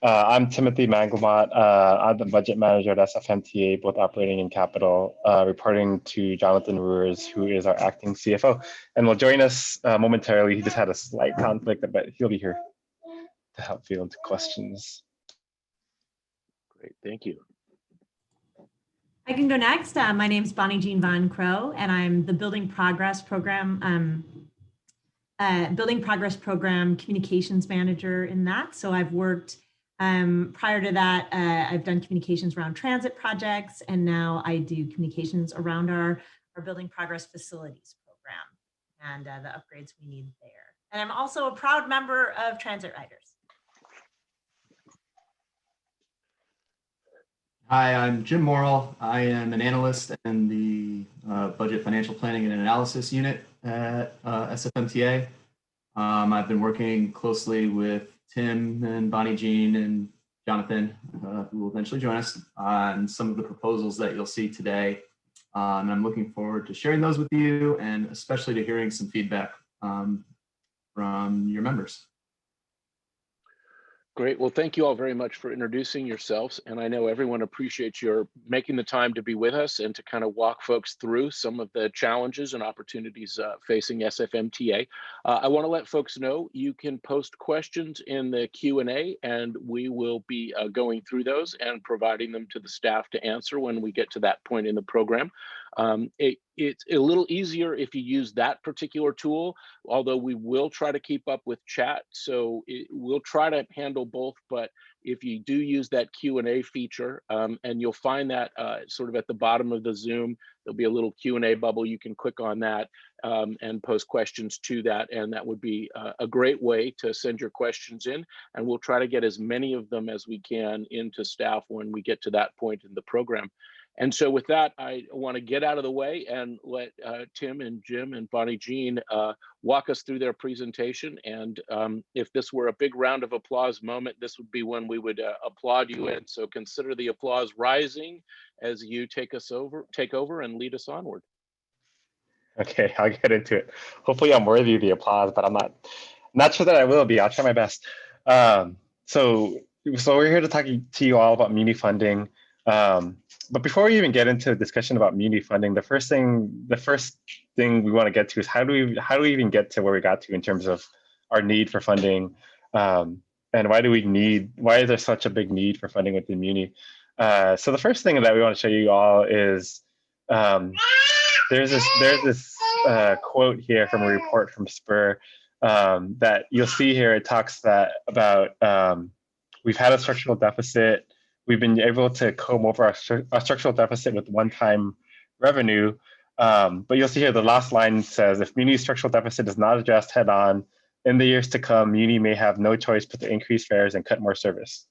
I'm Timothy Mangelmott. I'm the budget manager at SFMTA, both operating and capital, reporting to Jonathan Ruers, who is our acting CFO, and will join us momentarily. He just had a slight conflict, but he'll be here to help field questions. Great, thank you. I can go next. My name is Bonnie Jean Von Crow, and I'm the Building Progress Program communications manager in that. So I've worked prior to that, I've done communications around transit projects, and now I do communications around our Building Progress Facilities program and the upgrades we need there. And I'm also a proud member of Transit Riders. Hi, I'm Jim Morrell. I am an analyst in the Budget Financial Planning and Analysis Unit at SFMTA. I've been working closely with Tim and Bonnie Jean and Jonathan, who will eventually join us, on some of the proposals that you'll see today. And I'm looking forward to sharing those with you, and especially to hearing some feedback from your members. Great. Well, thank you all very much for introducing yourselves. And I know everyone appreciates your making the time to be with us and to kind of walk folks through some of the challenges and opportunities facing SFMTA. I want to let folks know you can post questions in the Q&A, and we will be going through those and providing them to the staff to answer when we get to that point in the program. It's a little easier if you use that particular tool, although we will try to keep up with chat. So we'll try to handle both, but if you do use that Q&A feature, and you'll find that sort of at the bottom of the Zoom, there'll be a little Q&A bubble. You can click on that and post questions to that. And that would be a great way to send your questions in. And we'll try to get as many of them as we can into staff when we get to that point in the program. And so with that, I want to get out of the way and let Tim and Jim and Bonnie Jean walk us through their presentation. And if this were a big round of applause moment, this would be when we would applaud you in. So consider the applause rising as you take over and lead us onward. Okay, I'll get into it. Hopefully I'm worthy of the applause, but I'm not sure that I will be. I'll try my best. So we're here to talk to you all about muni funding. But before we even get into a discussion about muni funding, the first thing we want to get to is how do we even get to where we got to in terms of our need for funding, and why is there such a big need for funding within muni? So the first thing that we want to show you all is there's this quote here from a report from Spur that you'll see here. It talks about we've had a structural deficit. We've been able to comb over our structural deficit with one-time revenue. But you'll see here the last line says, if Muni's structural deficit is not addressed head-on, in the years to come, Muni may have no choice but to increase fares and cut more service.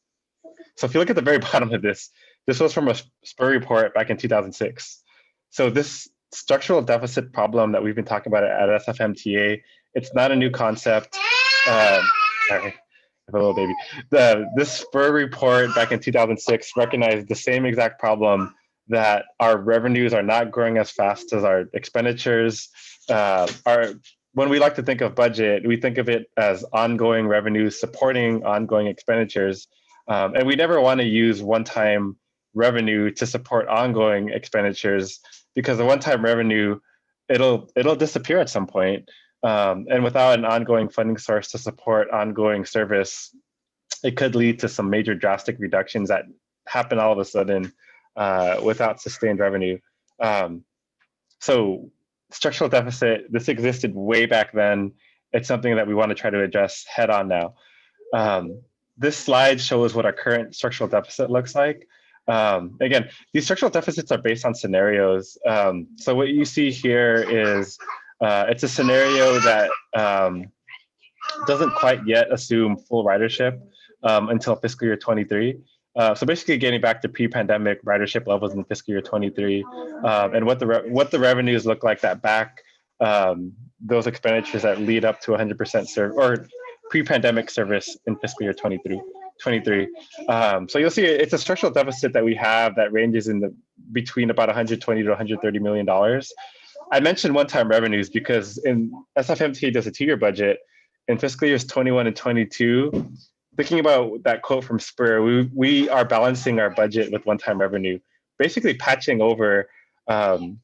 So if you look at the very bottom of this was from a Spur report back in 2006. So this structural deficit problem that we've been talking about at SFMTA, it's not a new concept. Sorry. A little baby. This Spur report back in 2006 recognized the same exact problem, that our revenues are not growing as fast as our expenditures. When we like to think of budget, we think of it as ongoing revenues supporting ongoing expenditures. And we never want to use one-time revenue to support ongoing expenditures, because the one-time revenue, it'll disappear at some point. And without an ongoing funding source to support ongoing service, it could lead to some major drastic reductions that happen all of a sudden without sustained revenue. So structural deficit, this existed way back then. It's something that we want to try to address head on now. This slide shows what our current structural deficit looks like. Again, these structural deficits are based on scenarios. So what you see here is it's a scenario that doesn't quite yet assume full ridership until fiscal year 23. So basically getting back to pre-pandemic ridership levels in fiscal year 23, and what the revenues look like that back those expenditures that lead up to 100% or pre-pandemic service in fiscal year 23. So you'll see it's a structural deficit that we have that ranges in between about 120 to 130 million dollars. I mentioned one-time revenues because in SFMTA does a 2-year budget. In fiscal years 21 and 22, thinking about that quote from Spur, we are balancing our budget with one-time revenue, basically patching over our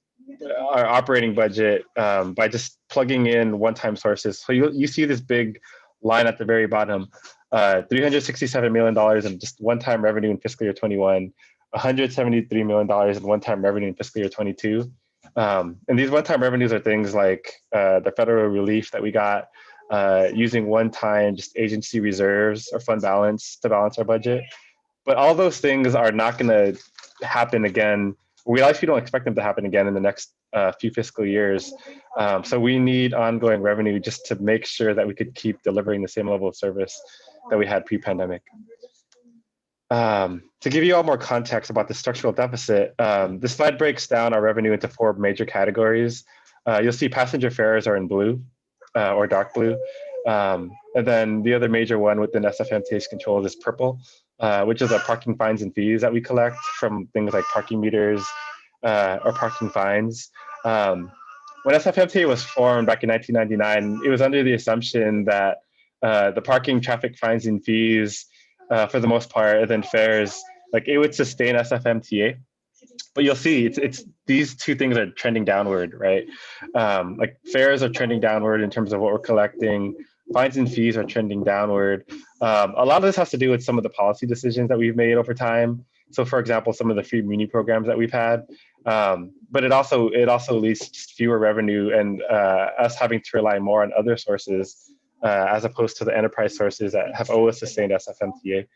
operating budget by just plugging in one-time sources. So you see this big line at the very bottom, $367 million in just one-time revenue in fiscal year 21, $173 million in one-time revenue in fiscal year 22. And these one-time revenues are things like the federal relief that we got, using one-time just agency reserves or fund balance to balance our budget. But all those things are not going to happen again. We actually don't expect them to happen again in the next few fiscal years. So we need ongoing revenue just to make sure that we could keep delivering the same level of service that we had pre-pandemic. To give you all more context about the structural deficit, this slide breaks down our revenue into 4 major categories. You'll see passenger fares are in blue or dark blue. And then the other major one within SFMTA's control is purple, which is our parking fines and fees that we collect from things like parking meters or parking fines. When SFMTA was formed back in 1999, it was under the assumption that the parking, traffic fines and fees, for the most part, and then fares, like it would sustain SFMTA. But you'll see it's these two things are trending downward, right? Like fares are trending downward in terms of what we're collecting. Fines and fees are trending downward. A lot of this has to do with some of the policy decisions that we've made over time. So for example, some of the free muni programs that we've had, but it also leads to fewer revenue and us having to rely more on other sources as opposed to the enterprise sources that have always sustained SFMTA.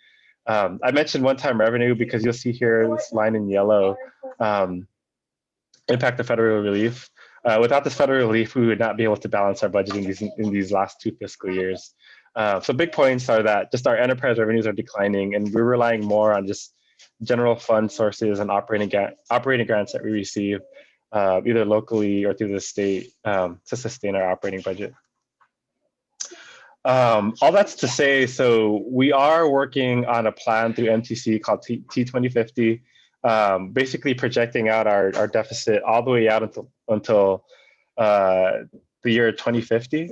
I mentioned one-time revenue because you'll see here this line in yellow, impact of federal relief. Without this federal relief, we would not be able to balance our budget in these last 2 fiscal years. So big points are that just our enterprise revenues are declining, and we're relying more on just general fund sources and operating grants that we receive either locally or through the state to sustain our operating budget. All that's to say, so we are working on a plan through MTC called T2050, basically projecting out our deficit all the way out until the year 2050.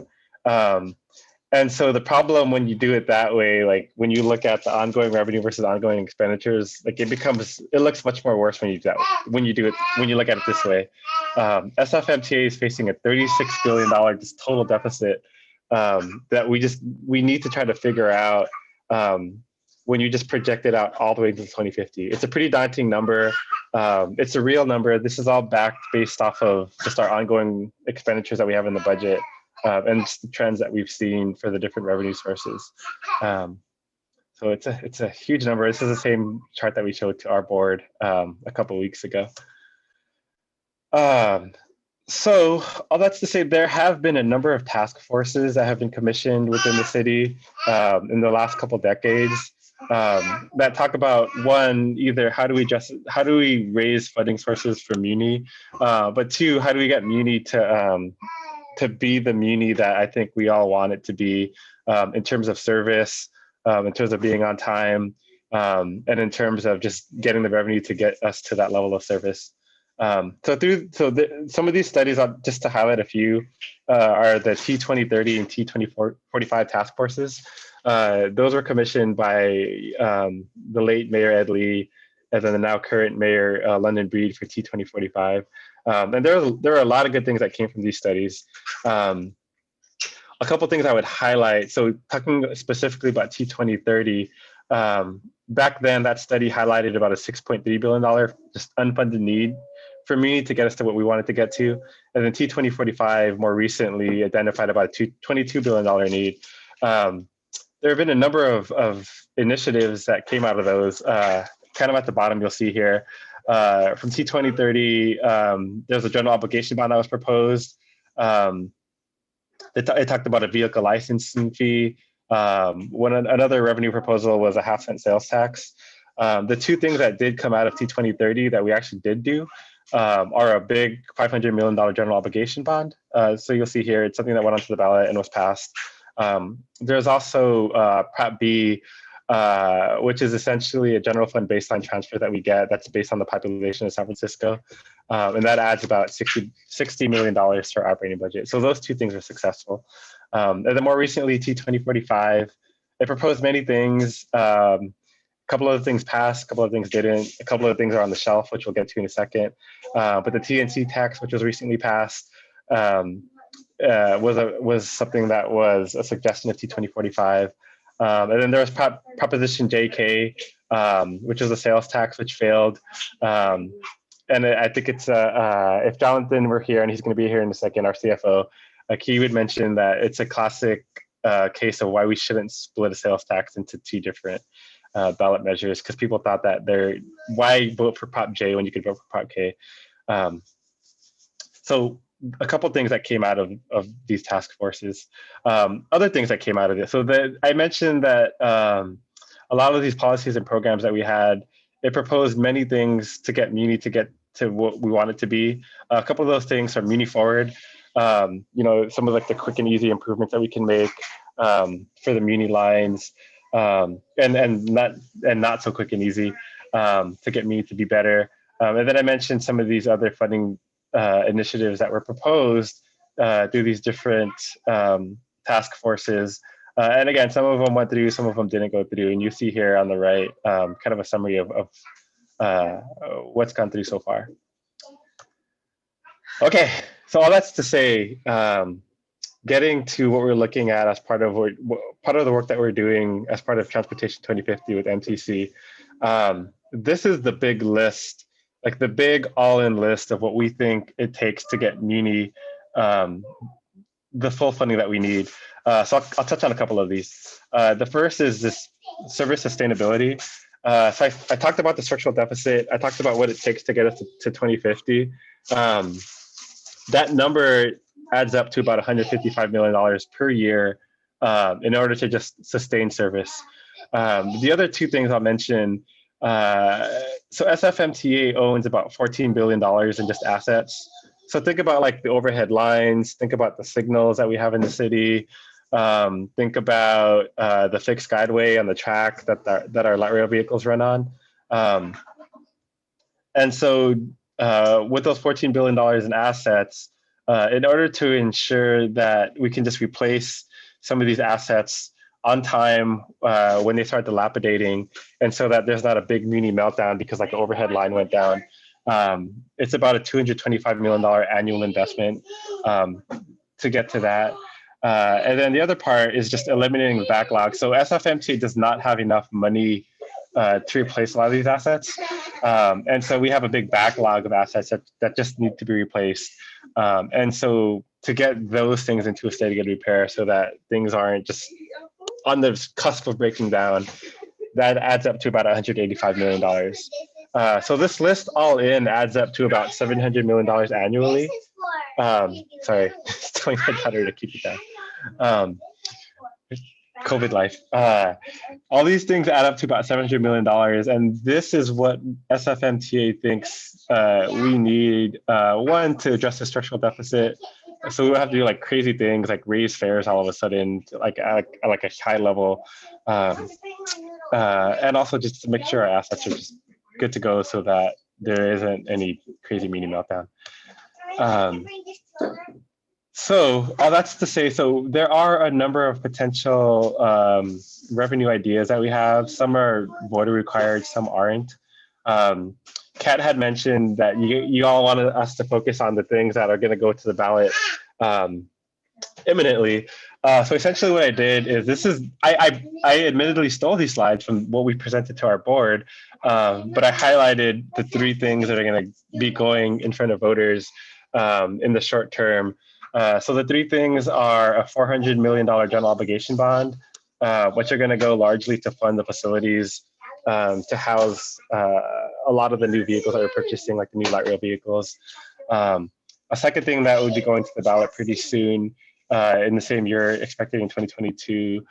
And so the problem when you do it that way, like when you look at the ongoing revenue versus ongoing expenditures, like it looks much more worse when you do that, when you look at it this way. SFMTA is facing a $36 billion just total deficit that we need to try to figure out when you just project it out all the way to 2050. It's a pretty daunting number. It's a real number. This is all based off of just our ongoing expenditures that we have in the budget and just the trends that we've seen for the different revenue sources. So it's a huge number. This is the same chart that we showed to our board a couple of weeks ago. So all that's to say, there have been a number of task forces that have been commissioned within the city in the last couple decades that talk about, one, either how do we raise funding sources for Muni, but two, how do we get Muni to be the Muni that I think we all want it to be in terms of service, in terms of being on time, and in terms of just getting the revenue to get us to that level of service. Some of these studies, just to highlight a few, are the T2030 and T2045 task forces. Those were commissioned by the late Mayor Ed Lee, and then the now current Mayor London Breed for T2045. And there are a lot of good things that came from these studies. A couple things I would highlight. So talking specifically about T2030, back then that study highlighted about a $6.3 billion just unfunded need for me to get us to what we wanted to get to. And then T2045 more recently identified about a $22 billion need. There have been a number of initiatives that came out of those. Kind of at the bottom, you'll see here. From T2030, there's a general obligation bond that was proposed. It talked about a vehicle licensing fee. Another revenue proposal was a 0.5-cent sales tax. The two things that did come out of T2030 that we actually did do are a big $500 million general obligation bond. So you'll see here, it's something that went onto the ballot and was passed. There's also Prop B, which is essentially a general fund baseline transfer that we get that's based on the population of San Francisco. And that adds about $60 million to our operating budget. So those two things are successful. And then more recently, T2045 It proposed many things. A couple of things passed, a couple of things didn't. A couple of things are on the shelf, which we'll get to in a second. But the TNC tax, which was recently passed, was something that was a suggestion of T2045. And then there was Proposition JK, which is a sales tax, which failed. And I think it's if Jonathan were here, and he's going to be here in a second, our CFO, like he would mention that it's a classic case of why we shouldn't split a sales tax into two different ballot measures, because people thought that why vote for Prop J when you could vote for Prop K. So a couple things that came out of these task forces, other things that came out of it. So I mentioned that a lot of these policies and programs that we had, it proposed many things to get Muni to get to what we want it to be. A couple of those things are Muni Forward. Some of like the quick and easy improvements that we can make for the Muni lines, and not so quick and easy to get Muni to be better. And then I mentioned some of these other funding initiatives that were proposed through these different task forces. And again, some of them went through, some of them didn't go through. And you see here on the right, kind of a summary of what's gone through so far. Okay, so all that's to say, getting to what we're looking at as part of the work that we're doing as part of Transportation 2050 with MTC. This is the big list, like the big all-in list of what we think it takes to get Muni the full funding that we need. So I'll touch on a couple of these. The first is this service sustainability. So I talked about the structural deficit. I talked about what it takes to get us to 2050. That number adds up to about $155 million per year in order to just sustain service. The other two things I'll mention, so SFMTA owns about $14 billion in just assets. So think about like the overhead lines, think about the signals that we have in the city, think about the fixed guideway on the track that our light rail vehicles run on. And so with those $14 billion in assets, in order to ensure that we can just replace some of these assets on time when they start dilapidating, and so that there's not a big Muni meltdown because like the overhead line went down, it's about a $225 million annual investment to get to that. And then the other part is just eliminating the backlog. So SFMTA does not have enough money to replace a lot of these assets. And so we have a big backlog of assets that just need to be replaced. And so to get those things into a state of good repair so that things aren't just on the cusp of breaking down, that adds up to about $185 million. So this list all in adds up to about $700 million annually. Sorry, it's telling my daughter to keep it down. COVID life. All these things add up to about $700 million. And this is what SFMTA thinks we need, one, to address the structural deficit. So we have to do like crazy things like raise fares all of a sudden, like at a high level. And also just to make sure our assets are just good to go so that there isn't any crazy Muni meltdown. So all that's to say, so there are a number of potential revenue ideas that we have. Some are voter required, some aren't. Kat had mentioned that you all wanted us to focus on the things that are going to go to the ballot imminently. So essentially what I did is I admittedly stole these slides from what we presented to our board, but I highlighted the three things that are going to be going in front of voters in the short term. So the three things are a $400 million general obligation bond, which are going to go largely to fund the facilities to house a lot of the new vehicles that we're purchasing, like the new light rail vehicles. A second thing that would be going to the ballot pretty soon in the same year, expected in 2022,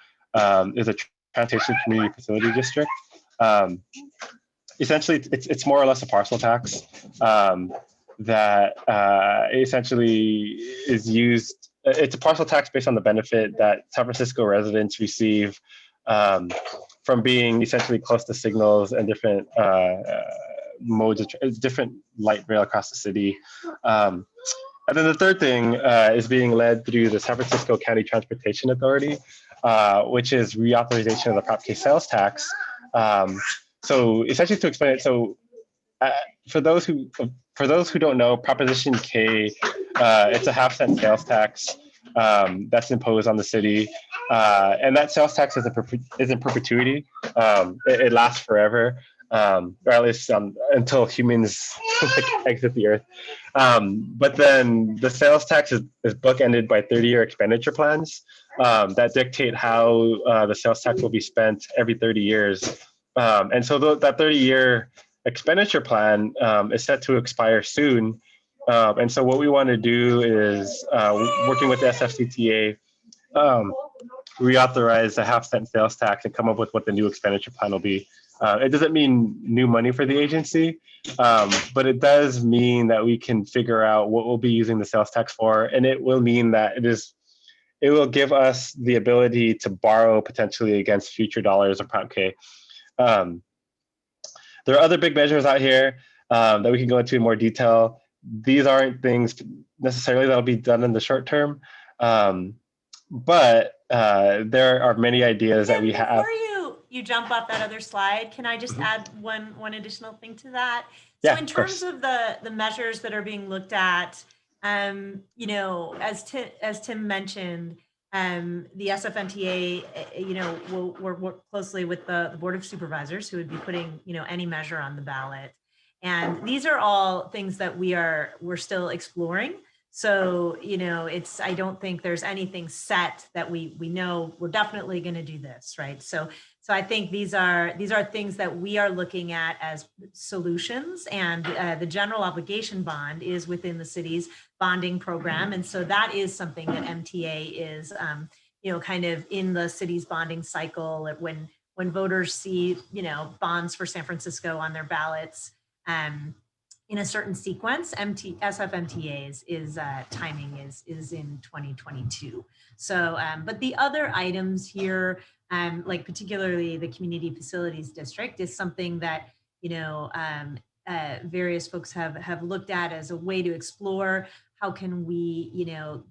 is a Plantation community facility district. Essentially, it's more or less a parcel tax that essentially is used. It's a parcel tax based on the benefit that San Francisco residents receive from being essentially close to signals and different modes of different light rail across the city. And then the third thing is being led through the San Francisco County Transportation Authority. which is reauthorization of the Prop K sales tax. So essentially, to explain it, so for those who don't know, Proposition K, it's a half-cent sales tax that's imposed on the city, and that sales tax is in perpetuity. It lasts forever, or at least until humans exit the earth. But then the sales tax is bookended by 30-year expenditure plans that dictate how the sales tax will be spent every 30 years. And so that 30-year expenditure plan is set to expire soon. And so what we want to do is, working with the SFMTA, reauthorize the half-cent sales tax and come up with what the new expenditure plan will be. It doesn't mean new money for the agency, but it does mean that we can figure out what we'll be using the sales tax for, and it will mean that it will give us the ability to borrow potentially against future dollars of Prop K. There are other big measures out here that we can go into in more detail. These aren't things necessarily that'll be done in the short term, but there are many ideas that we have. Before you jump off that other slide, can I just add one additional thing to that? So Yeah, in terms of the measures that are being looked at, you know, as Tim mentioned, the SFMTA, you know, will work closely with the Board of Supervisors, who would be putting, you know, any measure on the ballot. And these are all things that we're still exploring. So, you know, I don't think there's anything set that we know we're definitely going to do this, right? So I think these are things that we are looking at as solutions, and the general obligation bond is within the city's bonding program. And so that is something that MTA is, you know, kind of in the city's bonding cycle. When voters see, you know, bonds for San Francisco on their ballots, in a certain sequence, SFMTA's timing is in 2022. So, but the other items here, like particularly the Community Facilities District, is something that, you know, various folks have looked at as a way to explore how can we, you know,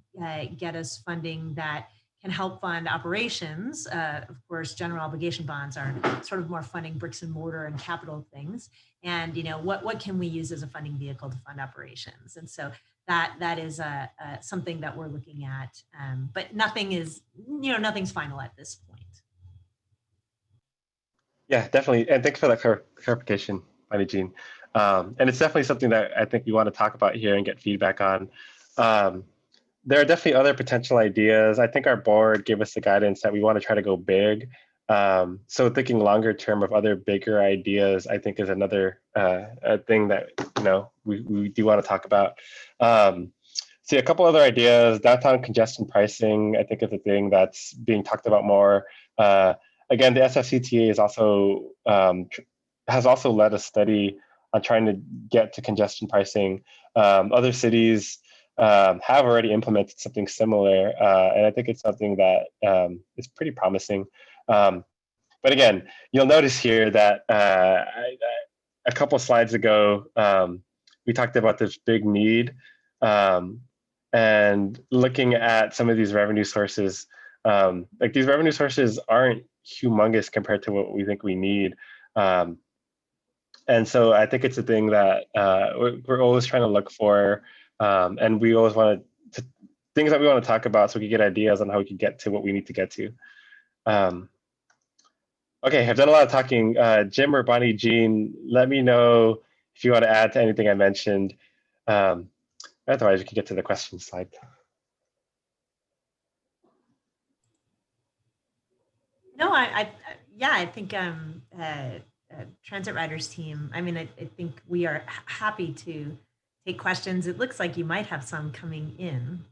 get us funding that can help fund operations. Of course, general obligation bonds are sort of more funding bricks and mortar and capital things. And, you know, what can we use as a funding vehicle to fund operations? And so that is something that we're looking at, but nothing's final at this point. Yeah, definitely. And thanks for that clarification, Bonnie Jean. And it's definitely something that I think we want to talk about here and get feedback on. There are definitely other potential ideas. I think our board gave us the guidance that we want to try to go big. So thinking longer term of other bigger ideas, I think is another thing that, you know, we do want to talk about. See, a couple other ideas. Downtown congestion pricing, I think, is a thing that's being talked about more. Again, the SFMTA is also has also led a study on trying to get to congestion pricing. Other cities have already implemented something similar, and I think it's something that is pretty promising. But again, you'll notice here that a couple slides ago, we talked about this big need, and looking at some of these revenue sources, like these revenue sources aren't humongous compared to what we think we need. And so I think it's a thing that we're always trying to look for, and we always want to things that we want to talk about so we can get ideas on how we can get to what we need to get to. Okay, I've done a lot of talking. Jim or Bonnie Jean, let me know if you want to add to anything I mentioned. Otherwise, we can get to the question slide. No, I think Transit Riders team, I mean, I think we are happy to take questions. It looks like you might have some coming in.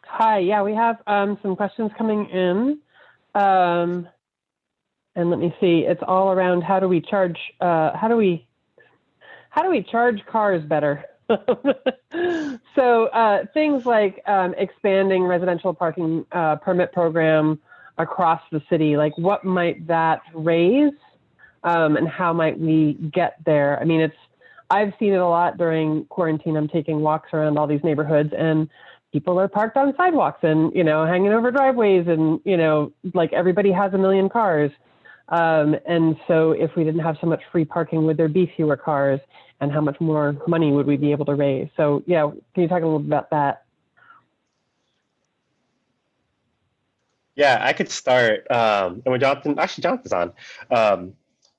Hi, yeah, we have some questions coming in. And let me see, it's all around how do we charge, how do we charge cars better? So things like expanding residential parking permit program across the city, like what might that raise and how might we get there? I mean, I've seen it a lot during quarantine. I'm taking walks around all these neighborhoods, and people are parked on sidewalks and, hanging over driveways and, like everybody has a million cars. And so if we didn't have so much free parking, would there be fewer cars, and how much more money would we be able to raise? So yeah, can you talk a little bit about that? Yeah, I could start. And when Jonathan's on,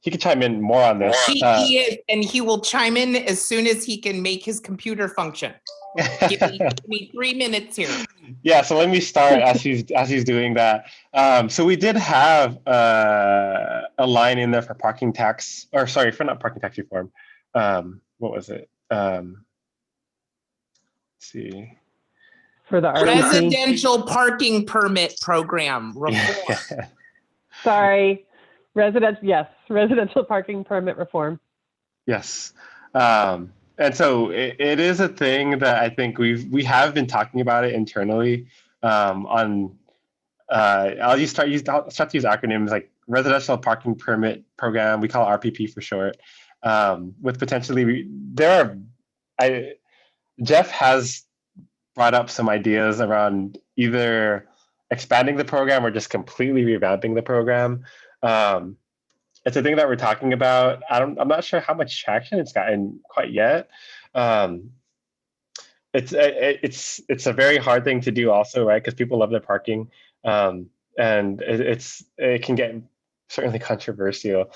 he could chime in more on this. He is, and he will chime in as soon as he can make his computer function. Give me 3 minutes here. Yeah, so let me start as he's doing that. So we did have a line in there for parking tax, or sorry, for not parking tax reform. What was it? Let's see. For the residential parking permit program reform. Yeah. Sorry, residential parking permit reform. Yes. And so it is a thing that I think we have been talking about it internally. I'll start to use acronyms like residential parking permit program. We call it RPP for short. With potentially Jeff has brought up some ideas around either expanding the program or just completely revamping the program. It's a thing that we're talking about. I'm not sure how much traction it's gotten quite yet. It's a very hard thing to do also, right? Because people love their parking, and it can get certainly controversial.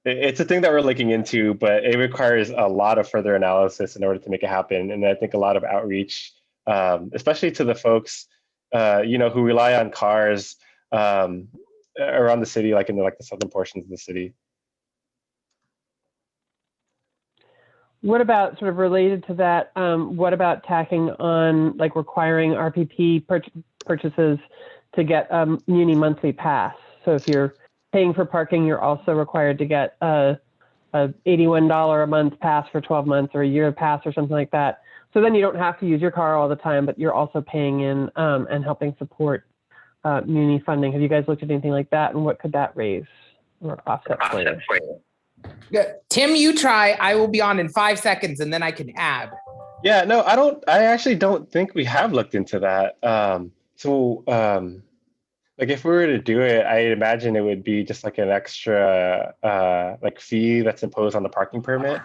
It's a thing that we're looking into, but it requires a lot of further analysis in order to make it happen. And I think a lot of outreach, especially to the folks, who rely on cars around the city, like in the southern portions of the city. What about, sort of related to that, what about tacking on, like, requiring RPP purchases to get Muni monthly pass? So if you're paying for parking, you're also required to get a $81 a month pass for 12 months or a year pass or something like that. So then you don't have to use your car all the time, but you're also paying in and helping support Muni funding. Have you guys looked at anything like that, and what could that raise or offset for you? Yeah. Tim, you try. I will be on in 5 seconds, and then I can add. Yeah, no, I actually don't think we have looked into that. Like if we were to do it, I imagine it would be just like an extra fee that's imposed on the parking permit.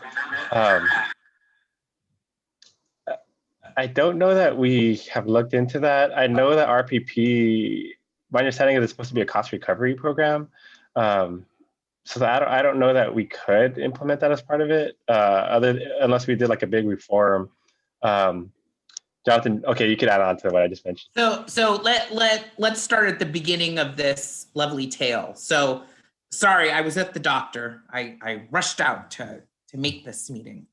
I don't know that we have looked into that. I know that RPP, my understanding is it's supposed to be a cost recovery program. So that I don't know that we could implement that as part of it, unless we did like a big reform. Jonathan, okay, you could add on to what I just mentioned. So let's start at the beginning of this lovely tale. So sorry, I was at the doctor. I rushed out to make this meeting.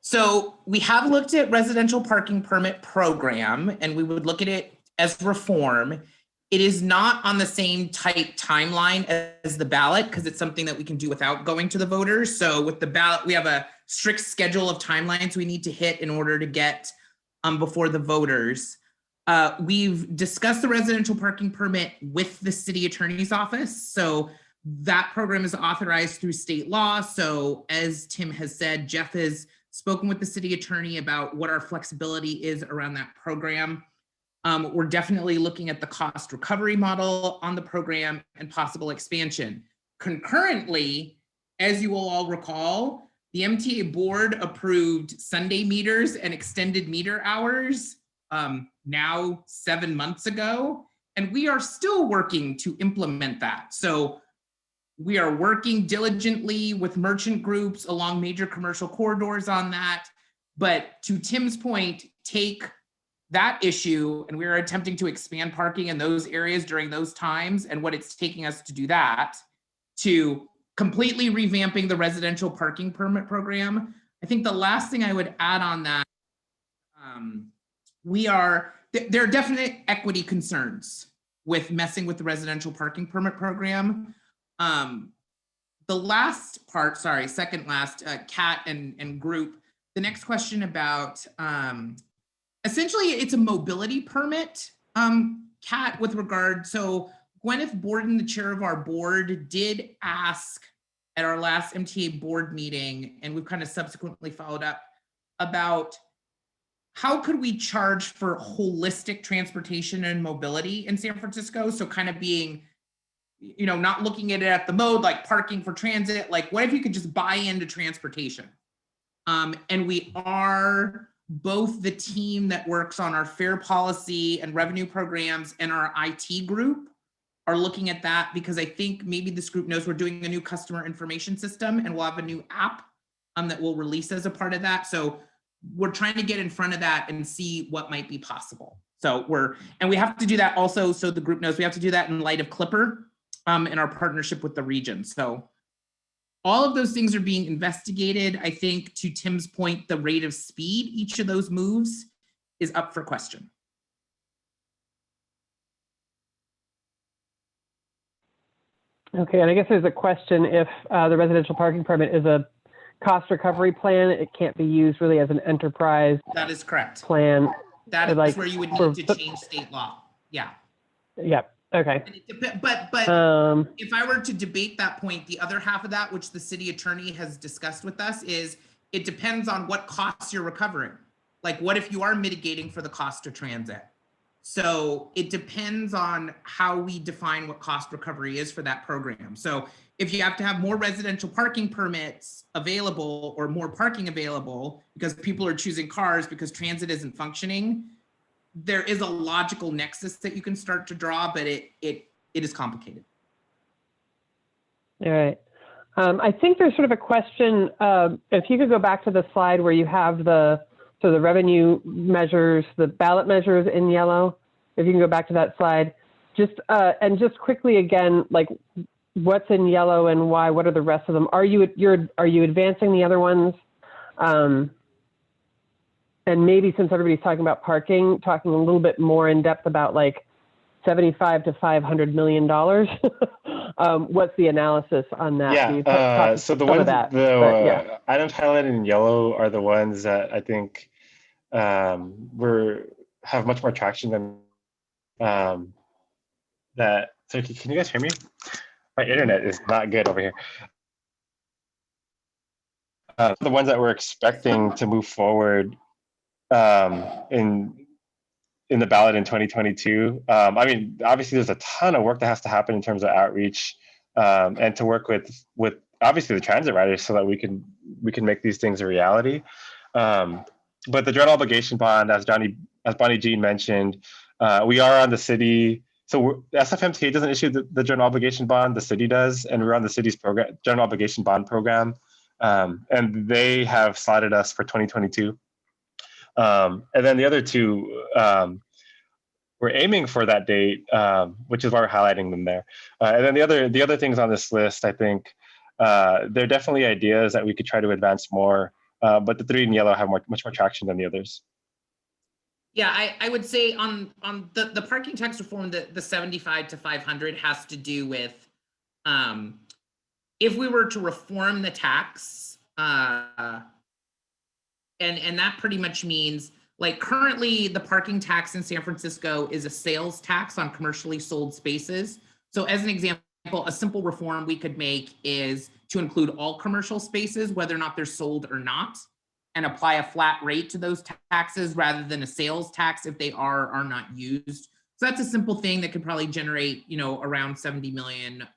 So we have looked at residential parking permit program, and we would look at it as reform. It is not on the same tight timeline as the ballot, because it's something that we can do without going to the voters. So with the ballot, we have a strict schedule of timelines we need to hit in order to get before the voters. We've discussed the residential parking permit with the city attorney's office. So that program is authorized through state law. So as Tim has said, Jeff has spoken with the city attorney about what our flexibility is around that program. We're definitely looking at the cost recovery model on the program and possible expansion. Concurrently, as you will all recall, the MTA board approved Sunday meters and extended meter hours now 7 months ago, and we are still working to implement that. So we are working diligently with merchant groups along major commercial corridors on that. But to Tim's point, take that issue, and we are attempting to expand parking in those areas during those times, and what it's taking us to do that, to completely revamping the residential parking permit program. I think the last thing I would add on that, there are definite equity concerns with messing with the residential parking permit program. The last part, sorry, second last, Kat and group, the next question about, essentially it's a mobility permit, Kat, with regard, so Gwyneth Borden, the chair of our board, did ask at our last MTA board meeting, and we've kind of subsequently followed up about how could we charge for holistic transportation and mobility in San Francisco? So kind of being, not looking at it at the mode, like parking for transit, like what if you could just buy into transportation? And we are both the team that works on our fare policy and revenue programs and our IT group are looking at that, because I think maybe this group knows we're doing a new customer information system and we'll have a new app that we'll release as a part of that. So we're trying to get in front of that and see what might be possible. So we have to do that also, so the group knows we have to do that in light of Clipper in our partnership with the region. So all of those things are being investigated. I think, to Tim's point, the rate of speed each of those moves is up for question. Okay, and I guess there's a question if the residential parking permit is a cost recovery plan, it can't be used really as an enterprise. That is correct. Plan. That is like where you would need to change state law. Yeah. Yep. Okay. But if I were to debate that point, the other half of that, which the city attorney has discussed with us, is it depends on what costs you're recovering. Like, what if you are mitigating for the cost of transit? So it depends on how we define what cost recovery is for that program. So if you have to have more residential parking permits available or more parking available because people are choosing cars because transit isn't functioning, there is a logical nexus that you can start to draw, but it is complicated. All right. I think there's sort of a question, if you could go back to the slide where you have the revenue measures, the ballot measures in yellow, if you can go back to that slide, and just quickly again, like what's in yellow and why, what are the rest of them? Are you advancing the other ones? And maybe since everybody's talking about parking, talking a little bit more in depth about like $75 to $500 million. What's the analysis on that? Yeah, so the ones, items highlighted in yellow are the ones that I think have much more traction than that. So can you guys hear me? My internet is not good over here. The ones that we're expecting to move forward in the ballot in 2022. I mean, obviously there's a ton of work that has to happen in terms of outreach and to work with obviously the transit riders so that we can make these things a reality. But the general obligation bond, as Bonnie Jean mentioned, we are on the city. So SFMTA doesn't issue the general obligation bond, the city does, and we're on the city's program, general obligation bond program. And they have slotted us for 2022. And then the other two, we're aiming for that date, which is why we're highlighting them there. And then the other things on this list, I think they're definitely ideas that we could try to advance more, but the three in yellow have much more traction than the others. Yeah, I would say on the parking tax reform, the 75 to 500 has to do with if we were to reform the tax, and that pretty much means, like, currently the parking tax in San Francisco is a sales tax on commercially sold spaces. So as an example, a simple reform we could make is to include all commercial spaces, whether or not they're sold or not, and apply a flat rate to those taxes rather than a sales tax if they are or not used. So that's a simple thing that could probably generate, around 70 million.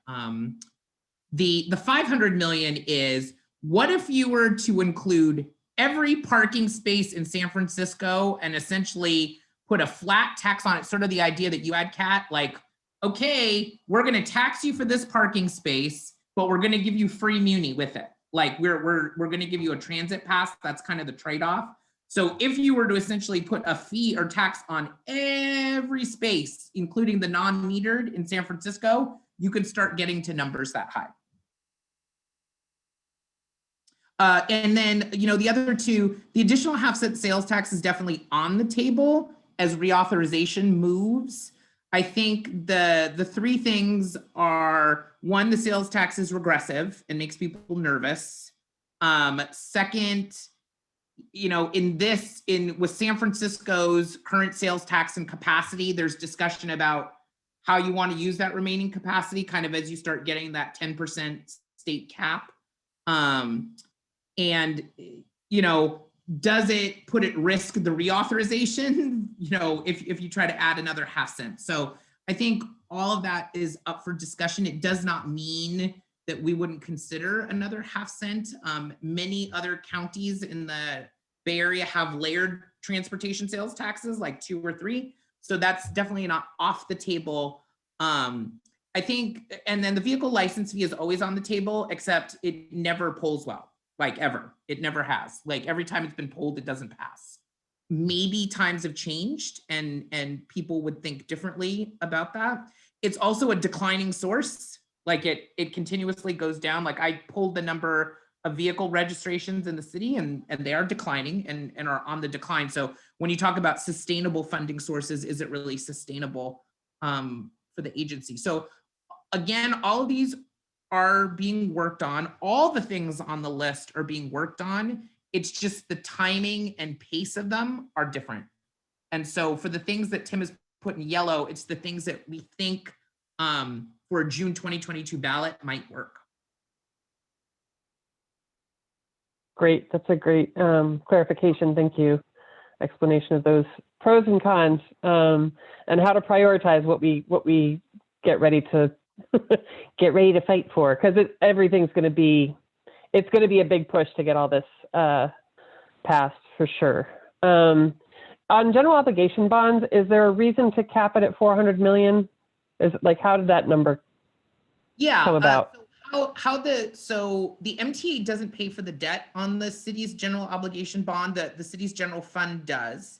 The 500 million is, what if you were to include every parking space in San Francisco and essentially put a flat tax on it, sort of the idea that you had, Kat, like, okay, we're going to tax you for this parking space, but we're going to give you free Muni with it. Like, we're going to give you a transit pass. That's kind of the trade-off. So if you were to essentially put a fee or tax on every space, including the non-metered in San Francisco, you could start getting to numbers that high. And then, the other two, the additional half-cent sales tax is definitely on the table as reauthorization moves. I think the three things are, one, the sales tax is regressive and makes people nervous. Second, with San Francisco's current sales tax and capacity, there's discussion about how you want to use that remaining capacity, kind of as you start getting that 10% state cap. And does it put at risk the reauthorization, if you try to add another half cent? So I think all of that is up for discussion. It does not mean that we wouldn't consider another half cent. Many other counties in the Bay Area have layered transportation sales taxes, like 2 or 3. So that's definitely not off the table. I think, and then the vehicle license fee is always on the table, except it never polls well, like ever. It never has. Like every time it's been polled, it doesn't pass. Maybe times have changed and people would think differently about that. It's also a declining source. Like it continuously goes down. Like I pulled the number of vehicle registrations in the city and they are declining and are on the decline. So when you talk about sustainable funding sources, is it really sustainable for the agency? So again, all of these are being worked on. All the things on the list are being worked on. It's just the timing and pace of them are different. And so for the things that Tim has put in yellow, it's the things that we think for a June 2022 ballot might work. Great, that's a great clarification. Thank you. Explanation of those pros and cons and how to prioritize what we get ready to fight for, because everything's going to be, it's going to be a big push to get all this passed for sure. On general obligation bonds, is there a reason to cap it at 400 million? Is like, how did that number come about? So the MTA doesn't pay for the debt on the city's general obligation bond, the city's general fund does.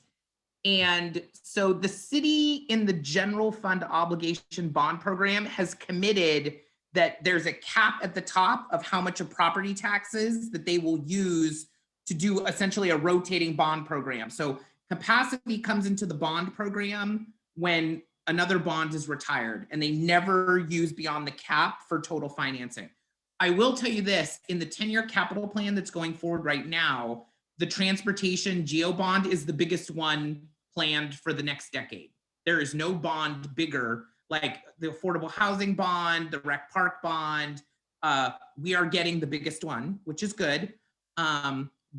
And so the city in the general fund obligation bond program has committed that there's a cap at the top of how much of property taxes that they will use to do essentially a rotating bond program. So capacity comes into the bond program when another bond is retired, and they never use beyond the cap for total financing. I will tell you this, in the 10-year capital plan that's going forward right now, the transportation geo bond is the biggest one planned for the next decade. There is no bond bigger, like the affordable housing bond, the rec park bond. We are getting the biggest one, which is good.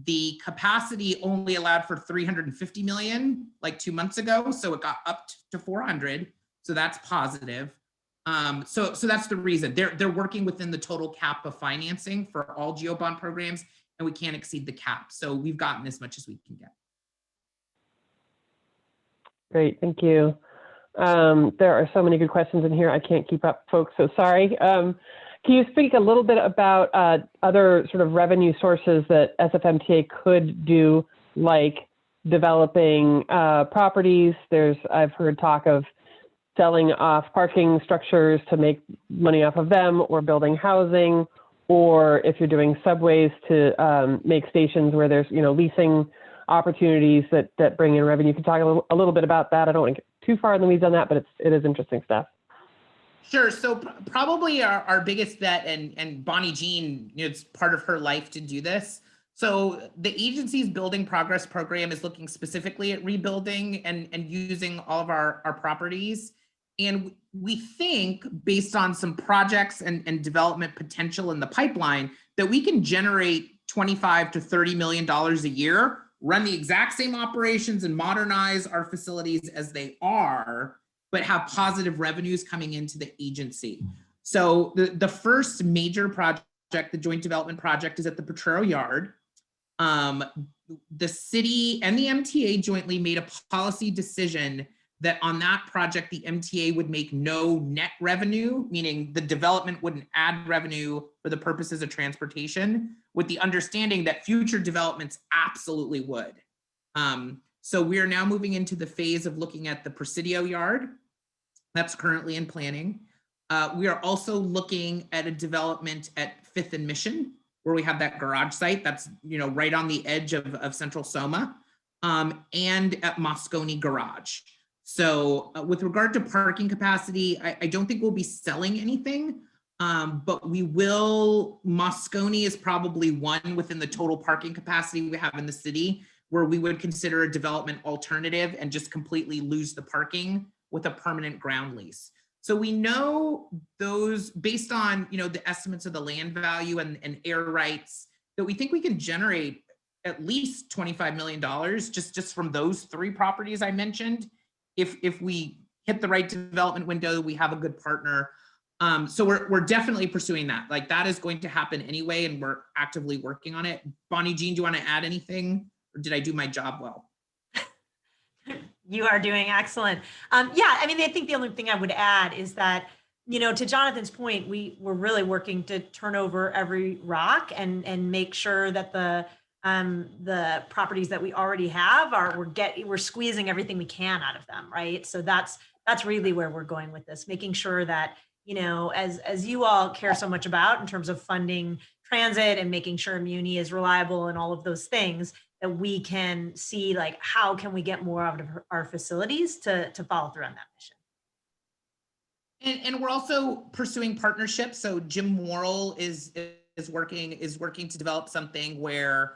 The capacity only allowed for 350 million like 2 months ago, so it got up to 400. So that's positive. So that's the reason they're working within the total cap of financing for all geo bond programs, and we can't exceed the cap. So we've gotten as much as we can get. Great, thank you. There are so many good questions in here. I can't keep up, folks, so sorry. Can you speak a little bit about other sort of revenue sources that SFMTA could do, like developing properties? I've heard talk of selling off parking structures to make money off of them, or building housing, or if you're doing subways to make stations where there's leasing opportunities that bring in revenue. You can talk a little bit about that. I don't want to get too far in the weeds on that, but it is interesting stuff. Sure. So probably our biggest bet, and Bonnie Jean, it's part of her life to do this. So the agency's building progress program is looking specifically at rebuilding and using all of our properties. And we think, based on some projects and development potential in the pipeline, that we can generate $25 to $30 million a year, run the exact same operations and modernize our facilities as they are, but have positive revenues coming into the agency. So the first major project, the joint development project, is at the Potrero Yard. The city and the MTA jointly made a policy decision that on that project, the MTA would make no net revenue, meaning the development wouldn't add revenue for the purposes of transportation, with the understanding that future developments absolutely would. So we are now moving into the phase of looking at the Presidio Yard. That's currently in planning. We are also looking at a development at 5th and Mission, where we have that garage site that's right on the edge of Central Soma, and at Moscone Garage. So with regard to parking capacity, I don't think we'll be selling anything, but we will. Moscone is probably one within the total parking capacity we have in the city, where we would consider a development alternative and just completely lose the parking with a permanent ground lease. So we know those, based on the estimates of the land value and air rights, that we think we can generate at least $25 million just from those 3 properties I mentioned. If we hit the right development window, we have a good partner. So we're definitely pursuing that. Like, that is going to happen anyway, and we're actively working on it. Bonnie Jean, do you want to add anything, or did I do my job well? You are doing excellent. Yeah, I mean, I think the only thing I would add is that, you know, to Jonathan's point, we're really working to turn over every rock and make sure that the properties that we already have we're squeezing everything we can out of them, right? So that's really where we're going with this, making sure that, you know, as you all care so much about in terms of funding transit and making sure Muni is reliable and all of those things, that we can see, like, how can we get more out of our facilities to follow through on that mission. And we're also pursuing partnerships. So Jim Morrell is working to develop something where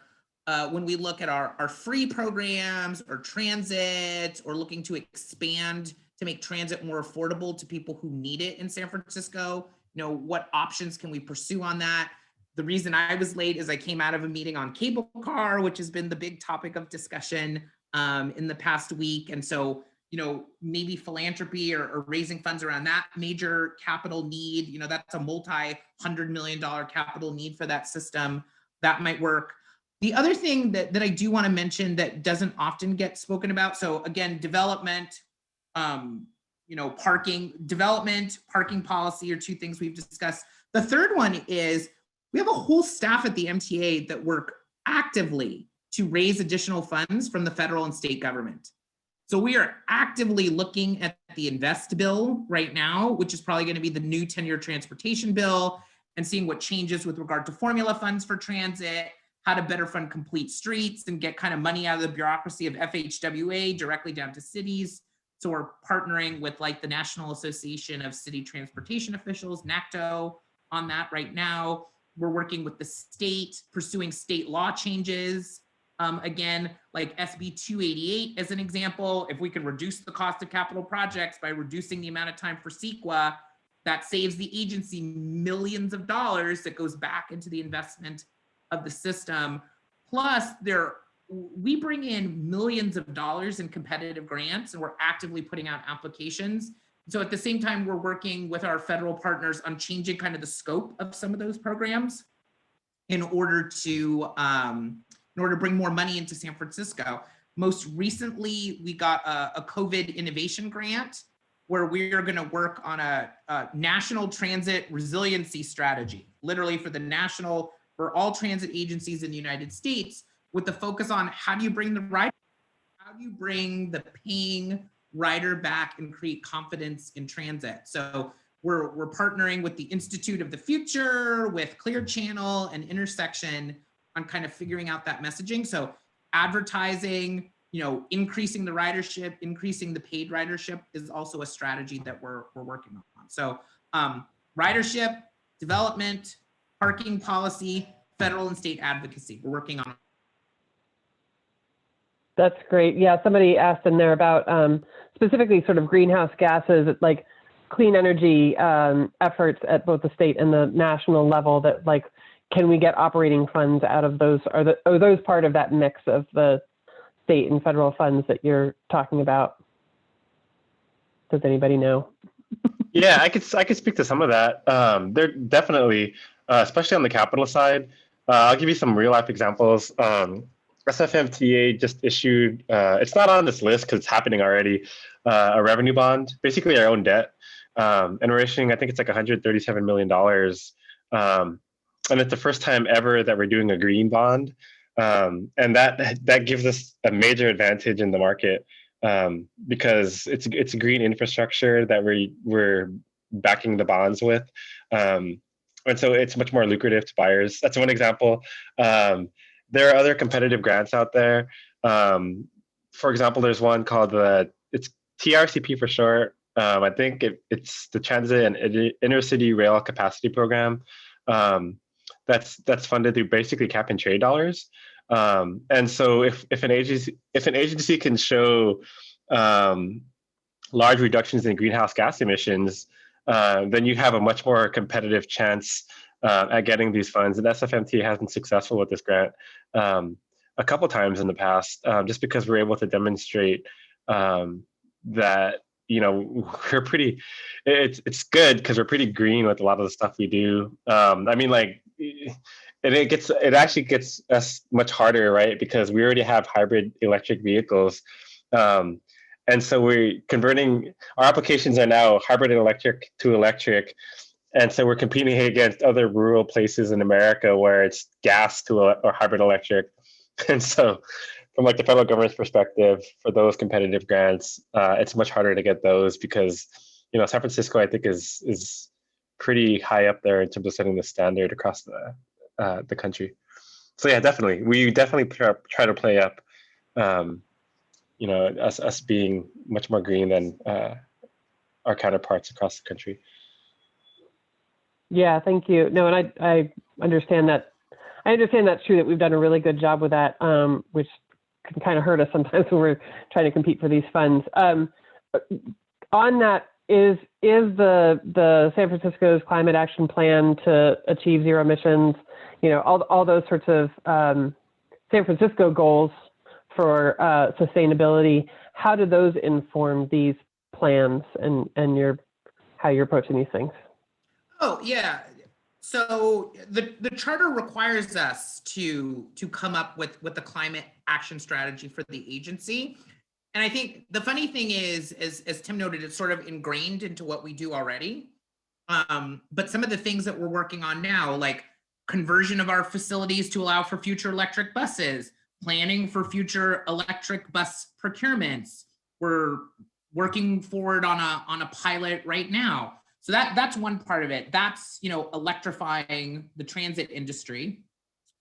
when we look at our free programs or transit, or looking to expand to make transit more affordable to people who need it in San Francisco, you know, what options can we pursue on that? The reason I was late is I came out of a meeting on cable car, which has been the big topic of discussion in the past week. And so, you know, maybe philanthropy or raising funds around that major capital need, you know, that's a multi-$100 million capital need for that system. That might work. The other thing that I do want to mention that doesn't often get spoken about, so again, development, you know, parking policy are 2 things we've discussed. The third one is we have a whole staff at the MTA that work actively to raise additional funds from the federal and state government. So we are actively looking at the INVEST bill right now, which is probably going to be the new 10-year transportation bill, and seeing what changes with regard to formula funds for transit, how to better fund complete streets and get kind of money out of the bureaucracy of FHWA directly down to cities. So we're partnering with, like, the National Association of City Transportation Officials, NACTO, on that right now. We're working with the state, pursuing state law changes. Again, like SB 288 as an example, if we can reduce the cost of capital projects by reducing the amount of time for CEQA, that saves the agency millions of dollars that goes back into the investment of the system. Plus, we bring in millions of dollars in competitive grants, and we're actively putting out applications. So at the same time, we're working with our federal partners on changing kind of the scope of some of those programs in order to bring more money into San Francisco. Most recently, we got a COVID innovation grant where we are going to work on a national transit resiliency strategy, literally for all transit agencies in the United States, with the focus on how do you bring the paying rider back and create confidence in transit. So we're partnering with the Institute of the Future, with Clear Channel and Intersection on kind of figuring out that messaging. So advertising, you know, increasing the ridership, increasing the paid ridership is also a strategy that we're working on. So ridership, development, parking policy, federal and state advocacy, we're working on. That's great. Yeah, somebody asked in there about specifically sort of greenhouse gases, like clean energy efforts at both the state and the national level, that, like, can we get operating funds out of those? Are those part of that mix of the state and federal funds that you're talking about? Does anybody know? Yeah, I could speak to some of that. They're definitely, especially on the capital side. I'll give you some real life examples. SFMTA just issued, it's not on this list because it's happening already, a revenue bond, basically our own debt. And we're issuing, I think it's like $137 million. And it's the first time ever that we're doing a green bond. And that gives us a major advantage in the market because it's a green infrastructure that we're backing the bonds with. And so it's much more lucrative to buyers. That's one example. There are other competitive grants out there. For example, there's one called it's TRCP for short. I think it's the Transit and Intercity Rail Capacity Program. That's funded through basically cap and trade dollars. And so if an agency can show large reductions in greenhouse gas emissions, then you have a much more competitive chance at getting these funds. And SFMTA has been successful with this grant. a couple times in the past, just because we're able to demonstrate that, you know, we're pretty, it's good because we're pretty green with a lot of the stuff we do. I mean, like, it actually gets us much harder, right? Because we already have hybrid electric vehicles. And so we're converting, our applications are now hybrid electric to electric. And so we're competing against other rural places in America where it's gas to or hybrid electric. And so from like the federal government's perspective, for those competitive grants, it's much harder to get those because, you know, San Francisco, I think is pretty high up there in terms of setting the standard across the country. So yeah, definitely, we definitely try to play up, you know, us being much more green than our counterparts across the country. Yeah, thank you. No, and I understand that. I understand that's true that we've done a really good job with that, which can kind of hurt us sometimes when we're trying to compete for these funds. On that, is the San Francisco's climate action plan to achieve zero emissions, you know, all those sorts of San Francisco goals for sustainability, how do those inform these plans and how you're approaching these things? Oh, yeah. So the charter requires us to come up with the climate action strategy for the agency. And I think the funny thing is, as Tim noted, it's sort of ingrained into what we do already. But some of the things that we're working on now, like conversion of our facilities to allow for future electric buses, planning for future electric bus procurements, we're working forward on a pilot right now. So that's one part of it. That's, you know, electrifying the transit industry.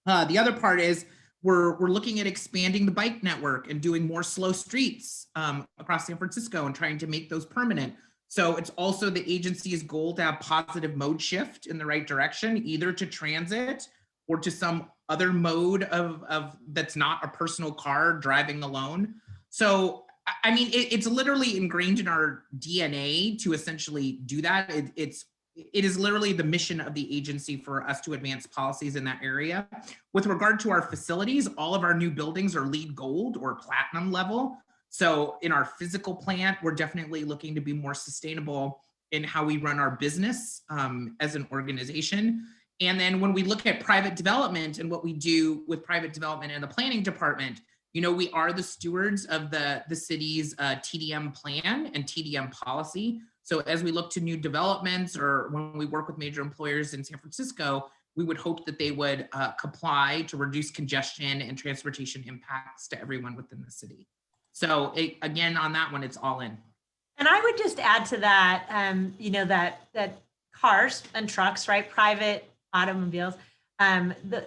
The other part is we're looking at expanding the bike network and doing more slow streets across San Francisco and trying to make those permanent. So it's also the agency's goal to have positive mode shift in the right direction, either to transit or to some other mode of that's not a personal car driving alone. So I mean, it's literally ingrained in our DNA to essentially do that. It is literally the mission of the agency for us to advance policies in that area. With regard to our facilities, all of our new buildings are LEED Gold or Platinum level. So in our physical plant, we're definitely looking to be more sustainable in how we run our business as an organization. And then when we look at private development and what we do with private development in the planning department, you know, we are the stewards of the city's TDM plan and TDM policy. So as we look to new developments or when we work with major employers in San Francisco, we would hope that they would comply to reduce congestion and transportation impacts to everyone within the city. So again, on that one, it's all in. And I would just add to that, you know, that cars and trucks, right, private automobiles,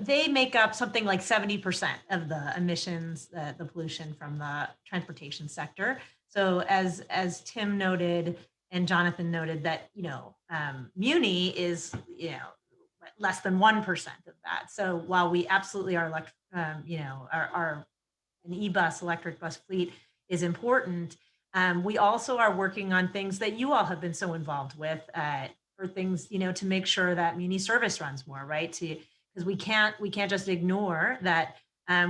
they make up something like 70% of the emissions, the pollution from the transportation sector. So as Tim noted and Jonathan noted that, you know, Muni is, you know, less than 1% of that. So while we absolutely are, you know, our an e-bus, electric bus fleet is important, we also are working on things that you all have been so involved with for things, you know, to make sure that Muni service runs more, right? Because we can't just ignore that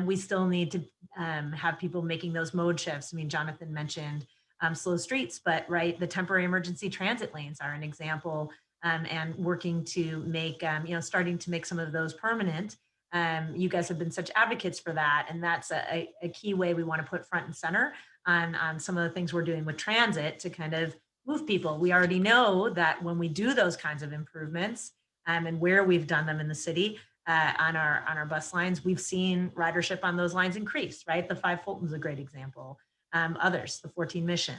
we still need to have people making those mode shifts. I mean, Jonathan mentioned slow streets, but right, the temporary emergency transit lanes are an example, and working to make, you know, starting to make some of those permanent. You guys have been such advocates for that, and that's a key way we want to put front and center on some of the things we're doing with transit to kind of move people. We already know that when we do those kinds of improvements, and where we've done them in the city, on our bus lines, we've seen ridership on those lines increase, right? The 5 Fulton's a great example. Others, the 14 Mission,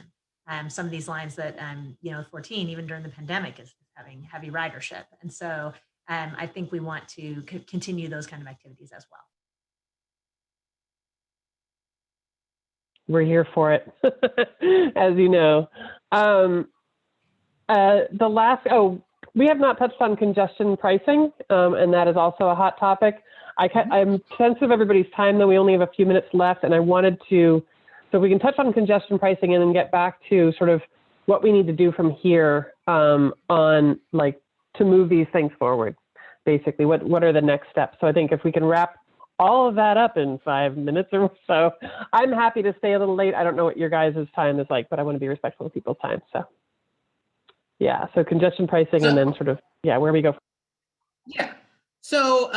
some of these lines that, you know, 14, even during the pandemic, is having heavy ridership. And so I think we want to continue those kind of activities as well. We're here for it, as you know. We have not touched on congestion pricing, and that is also a hot topic. I'm sensitive of everybody's time, though. We only have a few minutes left, and I wanted to, so we can touch on congestion pricing and then get back to sort of what we need to do from here on, like, to move these things forward. Basically, what are the next steps? So I think if we can wrap all of that up in 5 minutes or so. I'm happy to stay a little late. I don't know what your guys' time is like, but I want to be respectful of people's time. So yeah, so congestion pricing and then sort of, yeah, where we go. Yeah. So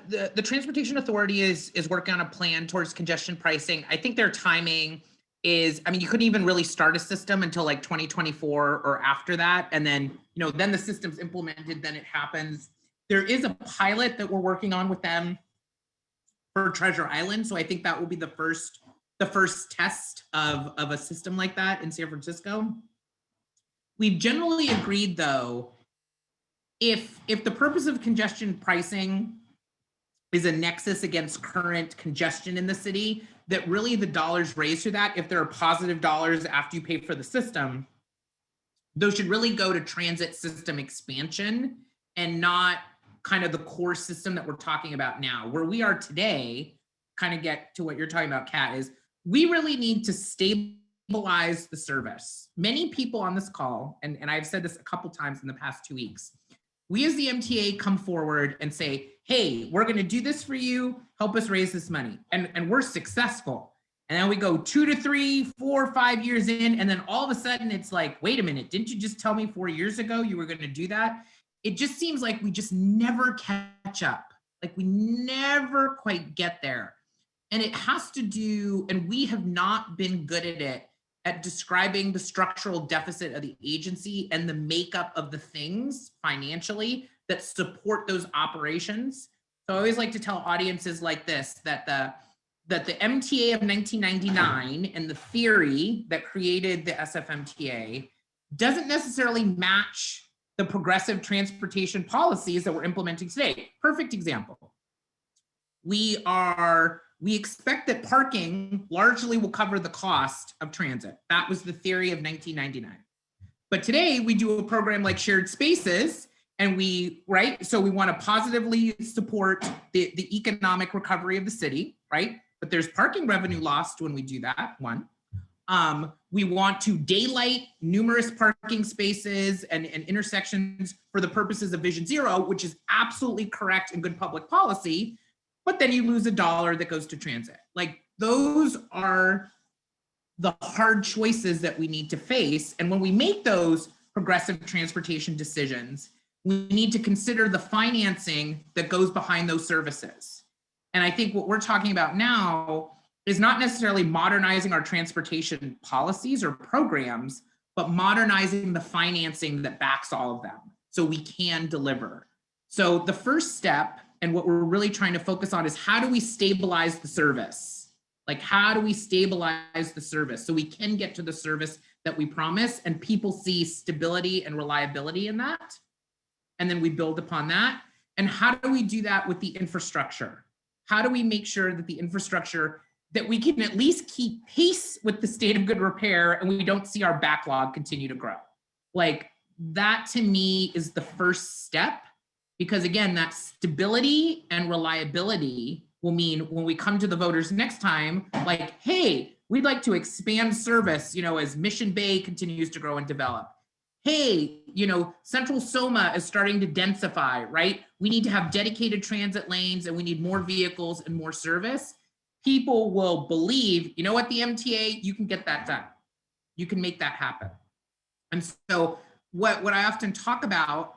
the Transportation Authority is working on a plan towards congestion pricing. I think their timing is, I mean, you couldn't even really start a system until like 2024 or after that. And then, then the system's implemented, then it happens. There is a pilot that we're working on with them for Treasure Island. So I think that will be the first test of a system like that in San Francisco. We've generally agreed though, if the purpose of congestion pricing is a nexus against current congestion in the city, that really the dollars raised through that, if there are positive dollars after you pay for the system, those should really go to transit system expansion and not kind of the core system that we're talking about now. Where we are today, kind of get to what you're talking about, Kat, is we really need to stabilize the service. Many people on this call, and I've said this a couple times in the past 2 weeks, we as the MTA come forward and say, hey, we're going to do this for you, help us raise this money. And we're successful. And then we go 2 to 3, 4, 5 years in, and then all of a sudden it's like, wait a minute, didn't you just tell me 4 years ago you were going to do that? It just seems like we just never catch up. Like we never quite get there. And it has to do, and we have not been good at it, at describing the structural deficit of the agency and the makeup of the things financially that support those operations. So I always like to tell audiences like this, that the MTA of 1999 and the theory that created the SFMTA doesn't necessarily match the progressive transportation policies that we're implementing today. Perfect example. We expect that parking largely will cover the cost of transit. That was the theory of 1999. But today we do a program like shared spaces, and so we want to positively support the economic recovery of the city, right? But there's parking revenue lost when we do that, one. We want to daylight numerous parking spaces and intersections for the purposes of Vision Zero, which is absolutely correct and good public policy. But then you lose $1 that goes to transit. Like those are the hard choices that we need to face. And when we make those progressive transportation decisions, we need to consider the financing that goes behind those services. And I think what we're talking about now is not necessarily modernizing our transportation policies or programs, but modernizing the financing that backs all of them so we can deliver. So the first step, and what we're really trying to focus on, is how do we stabilize the service? Like, how do we stabilize the service so we can get to the service that we promise and people see stability and reliability in that? And then we build upon that. And how do we do that with the infrastructure? How do we make sure that the infrastructure, that we can at least keep pace with the state of good repair and we don't see our backlog continue to grow? Like, that to me is the first step. Because again, that stability and reliability will mean when we come to the voters next time, like, hey, we'd like to expand service, as Mission Bay continues to grow and develop. Hey, Central Soma is starting to densify, right? We need to have dedicated transit lanes and we need more vehicles and more service. People will believe, the MTA, you can get that done. You can make that happen. And so what I often talk about,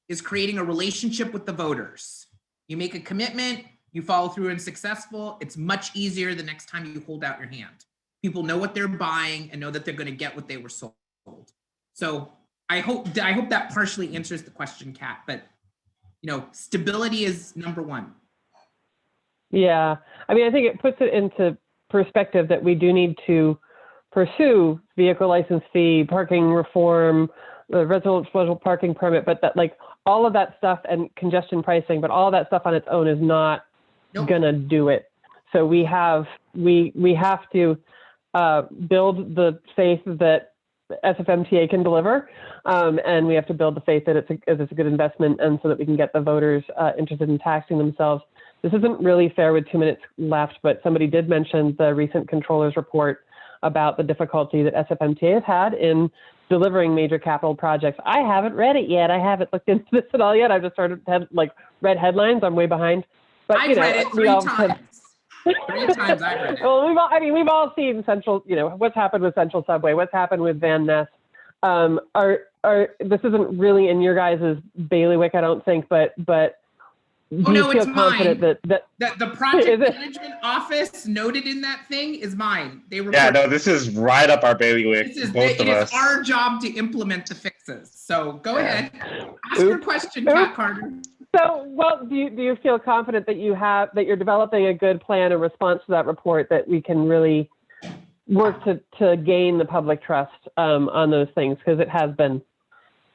is creating a relationship with the voters. You make a commitment, you follow through and successful, it's much easier the next time you hold out your hand. People know what they're buying and know that they're going to get what they were sold. So I hope that partially answers the question, Kat, but stability is number one. Yeah, I mean, I think it puts it into perspective that we do need to pursue vehicle license fee, parking reform, the residential parking permit, but that all of that stuff and congestion pricing, but all of that stuff on its own is not gonna do it. So we have to build the faith that SFMTA can deliver, and we have to build the faith that it's a good investment, and so that we can get the voters interested in taxing themselves. This isn't really fair with 2 minutes left, but somebody did mention the recent controller's report about the difficulty that SFMTA has had in delivering major capital projects. I haven't read it yet. I haven't looked into this at all yet. I've just read headlines. I'm way behind. But I've read it we 3 all times. 3 times I've read it. Well, we've all seen Central, what's happened with Central Subway, what's happened with Van Ness. This isn't really in your guys' bailiwick, I don't think, but do you feel confident that the project management office noted in that thing is mine? They report. Yeah, no, this is right up our bailiwick. It of us. is our job to implement the fixes. So go ahead, ask your question, Kat Carter. So, well, do you feel confident that you're developing a good plan in response to that report, that we can really work to gain the public trust on those things, because it has been,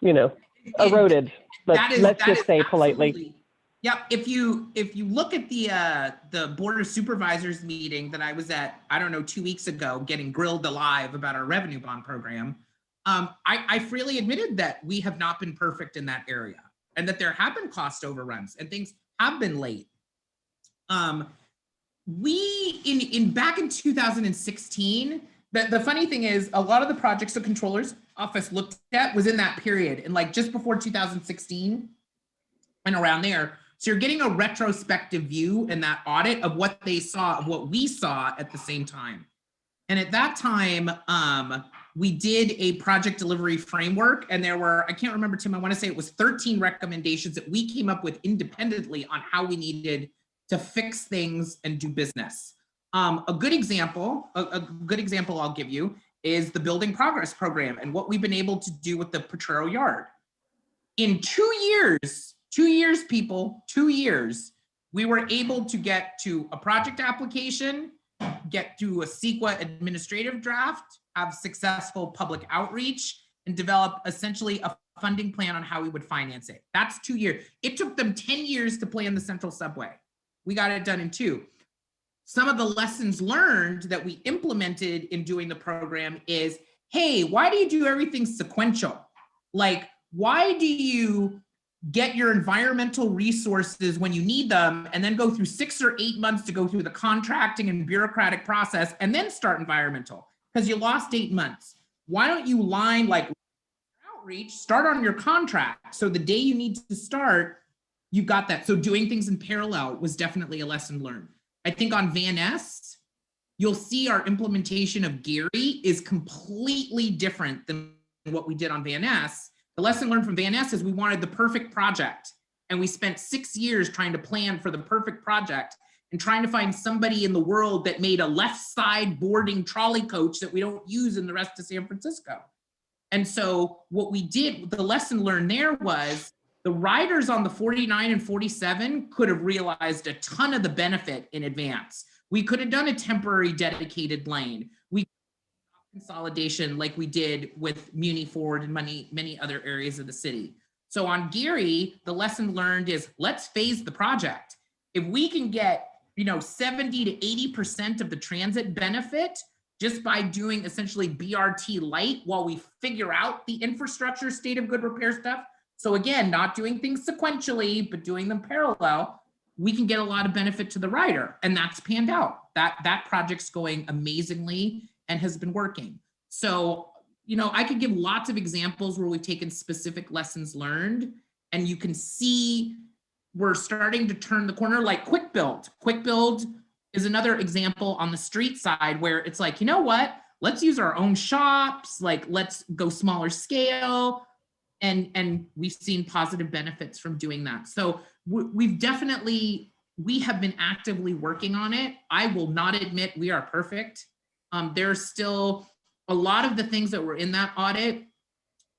eroded. Let's just say politely. Yeah, if you look at the Board of Supervisors meeting that I was at, I don't know, 2 weeks ago, getting grilled alive about our revenue bond program, I freely admitted that we have not been perfect in that area, and that there have been cost overruns and things have been late. We back in 2016, the funny thing is, a lot of the projects the controller's office looked at was in that period, and like just before 2016 and around there. So you're getting a retrospective view in that audit of what they saw, of what we saw at the same time. And at that time, we did a project delivery framework, and there were, I can't remember, Tim, I want to say it was 13 recommendations that we came up with independently on how we needed to fix things and do business. A good example I'll give you is the Building Progress Program and what we've been able to do with the Potrero Yard. In 2 years, 2 years, people, 2 years, we were able to get to a project application, get to a CEQA administrative draft, have successful public outreach, and develop essentially a funding plan on how we would finance it. That's 2 years. It took them 10 years to plan the Central Subway. We got it done in 2. Some of the lessons learned that we implemented in doing the program is, hey, why do you do everything sequential? Like, why do you get your environmental resources when you need them and then go through 6 or 8 months to go through the contracting and bureaucratic process and then start environmental? Because you lost 8 months. Why don't you line like outreach, start on your contract, so the day you need to start, you got that. So doing things in parallel was definitely a lesson learned. I think on Van Ness, you'll see our implementation of Gary is completely different than what we did on Van Ness. The lesson learned from Van Ness is we wanted the perfect project, and we spent 6 years trying to plan for the perfect project and trying to find somebody in the world that made a left side boarding trolley coach that we don't use in the rest of San Francisco. And so what we did, the lesson learned there was the riders on the 49 and 47 could have realized a ton of the benefit in advance. We could have done a temporary dedicated lane. We consolidation like we did with Muni Ford and many other areas of the city. So on Geary, the lesson learned is let's phase the project. If we can get 70 to 80% of the transit benefit just by doing essentially BRT light while we figure out the infrastructure state of good repair stuff. So again, not doing things sequentially, but doing them parallel, we can get a lot of benefit to the rider, and that's panned out. That project's going amazingly and has been working. So, I could give lots of examples where we've taken specific lessons learned, and you can see we're starting to turn the corner, like Quick Build. Quick Build is another example on the street side where it's like, you know what, let's use our own shops, like let's go smaller scale. And we've seen positive benefits from doing that. So we have been actively working on it. I will not admit we are perfect. There's still a lot of the things that were in that audit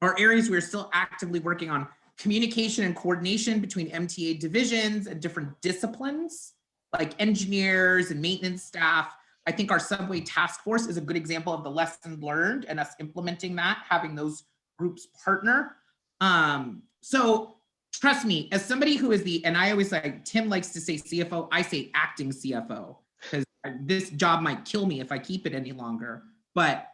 are areas we're still actively working on. Communication and coordination between MTA divisions and different disciplines, like engineers and maintenance staff. I think our subway task force is a good example of the lesson learned and us implementing that, having those groups partner. So trust me, as somebody who is and I always like, Tim likes to say CFO, I say acting CFO, because this job might kill me if I keep it any longer. But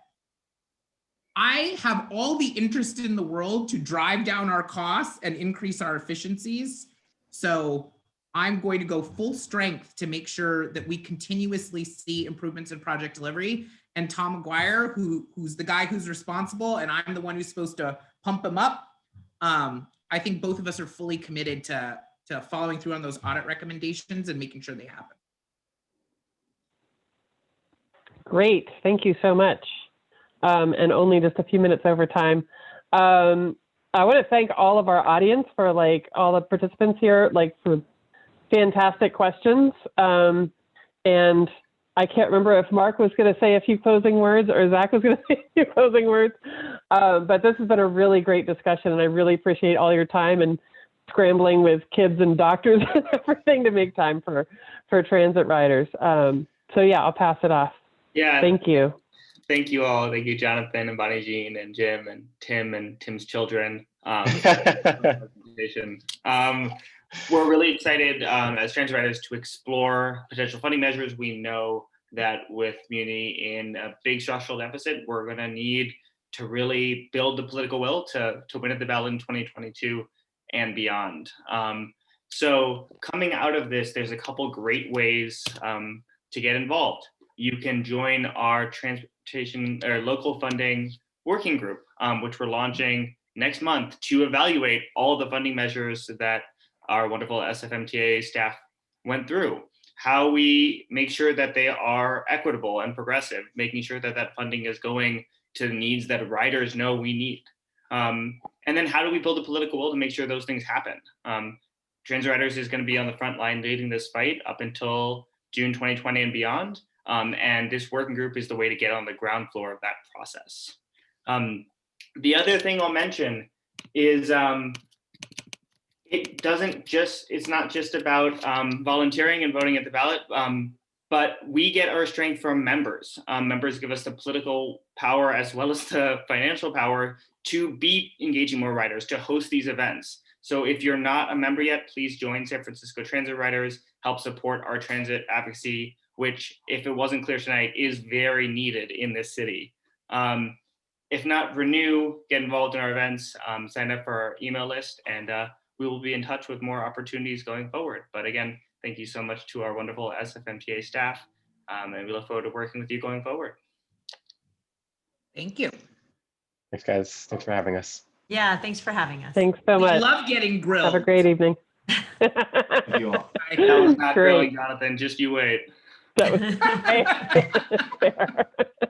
I have all the interest in the world to drive down our costs and increase our efficiencies. So I'm going to go full strength to make sure that we continuously see improvements in project delivery. And Tom McGuire, who's the guy who's responsible, and I'm the one who's supposed to pump him up. I think both of us are fully committed to to following through on those audit recommendations and making sure they happen. Great, thank you so much. And only just a few minutes over time. I want to thank all of our audience for all the participants here, for fantastic questions. And I can't remember if Mark was going to say a few closing words or Zach was going to say a few closing words. But this has been a really great discussion, and I really appreciate all your time and scrambling with kids and doctors and everything to make time for transit riders. So yeah, I'll pass it off. Yeah. Thank you. Thank you all. Thank you, Jonathan and Bonnie Jean and Jim and Tim and Tim's children. We're really excited as transit riders to explore potential funding measures. We know that with Muni in a big structural deficit, we're going to need to really build the political will to win at the ballot in 2022 and beyond. So coming out of this, there's a couple great ways to get involved. You can join our transportation or local funding working group, which we're launching next month to evaluate all the funding measures that our wonderful SFMTA staff went through. How we make sure that they are equitable and progressive, making sure that that funding is going to the needs that riders know we need. And then how do we build a political will to make sure those things happen? Transit Riders is going to be on the front line leading this fight up until June 2020 and beyond. And this working group is the way to get on the ground floor of that process. The other thing I'll mention is it's not just about volunteering and voting at the ballot, but we get our strength from members. Members give us the political power as well as the financial power to be engaging more riders, to host these events. So if you're not a member yet, please join San Francisco Transit Riders, help support our transit advocacy, which, if it wasn't clear tonight, is very needed in this city. If not, renew, get involved in our events, sign up for our email list, and we will be in touch with more opportunities going forward. But again, thank you so much to our wonderful SFMTA staff, and we look forward to working with you going forward. Thank you. Thanks, guys. Thanks for having us. Yeah, thanks for having us. Thanks so We much. love getting grilled. Have a great evening. Thank you all. That was not Great. grilling, Jonathan, just you wait. That was fair.